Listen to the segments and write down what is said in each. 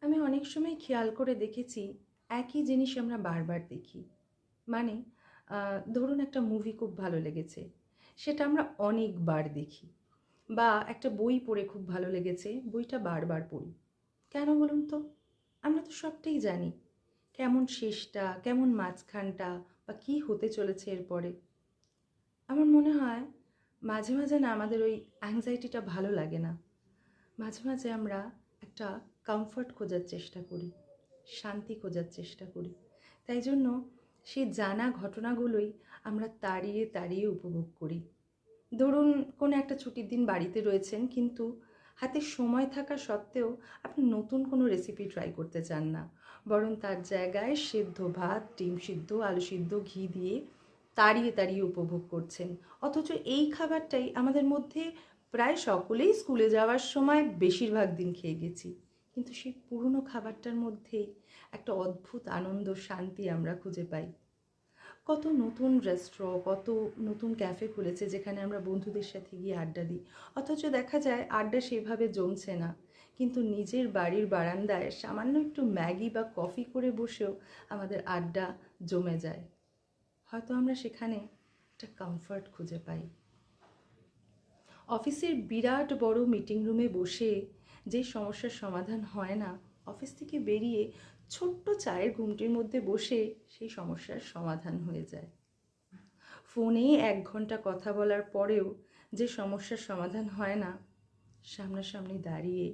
আমি অনেক সময় খেয়াল করে দেখেছি একই জিনিস আমরা বারবার দেখি। মানে ধরুন একটা মুভি খুব ভালো লেগেছে, সেটা আমরা অনেকবার দেখি। বা একটা বই পড়ে খুব ভালো লেগেছে, বইটা বারবার পড়ি। কেন বলুন তো? আমরা তো সবটাই জানি। কেমন শেষটা, কেমন মাঝখানটা বা কী হতে চলেছে এরপরে। আমার মনে হয় মাঝে মাঝে না আমাদের ওই অ্যাংজাইটিটা ভালো লাগে না। মাঝে মাঝে আমরা একটা কমফর্ট খোঁজার চেষ্টা করি, শান্তি খোঁজার চেষ্টা করি। তাই জন্য সেই জানা ঘটনাগুলোই আমরা তাড়িয়ে তাড়িয়ে উপভোগ করি। ধরুন কোনো একটা ছুটির দিন বাড়িতে রয়েছেন, কিন্তু হাতে সময় থাকা সত্ত্বেও আপনি নতুন কোনো রেসিপি ট্রাই করতে চান না, বরং তার জায়গায় সেদ্ধ ভাত, ডিম সিদ্ধ, আলু সিদ্ধ, ঘি দিয়ে তাড়িয়ে তাড়িয়ে উপভোগ করছেন। অথচ এই খাবারটাই আমাদের মধ্যে প্রায় সকলেই স্কুলে যাওয়ার সময় বেশিরভাগ দিন খেয়ে গেছি, কিন্তু সেই পুরনো খাবারটার মধ্যেই একটা অদ্ভুত আনন্দ, শান্তি আমরা খুঁজে পাই। কত নতুন রেস্টুরেন্ট, কত নতুন ক্যাফে খুলেছে যেখানে আমরা বন্ধুদের সাথে গিয়ে আড্ডা দিই। অথচ দেখা যায় আড্ডা সেভাবে জমছে না, কিন্তু নিজের বাড়ির বারান্দায় সামান্য একটু ম্যাগি বা কফি করে বসেও আমাদের আড্ডা জমে যায়। হয়তো আমরা সেখানে একটা কমফর্ট খুঁজে পাই। অফিসের বিরাট বড় মিটিং রুমে বসে যে সমস্যার সমাধান হয় না, অফিস থেকে বেরিয়ে ছোট্ট চায়ের ঘুমটির মধ্যে বসে সেই সমস্যার সমাধান হয়ে যায়। ফোনে 1 ঘন্টা কথা বলার পরেও যে সমস্যার সমাধান হয় না, সামনাসামনি দাঁড়িয়ে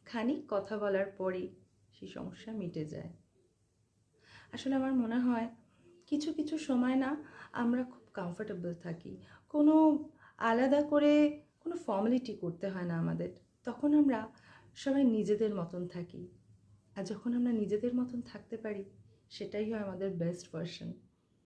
খানিক কথা বলার পরেই সেই সমস্যা মিটে যায়। আসলে আমার মনে হয় কিছু কিছু সময় না আমরা খুব কমফোর্টেবল থাকি। কোনো আলাদা করে কোনো ফর্মালিটি করতে হয় না আমাদের। তখন আমরা সবাই নিজেদের মতন থাকি। আর যখন আমরা নিজেদের মতন থাকতে পারি, সেটাই হয় আমাদের বেস্ট ভার্সন।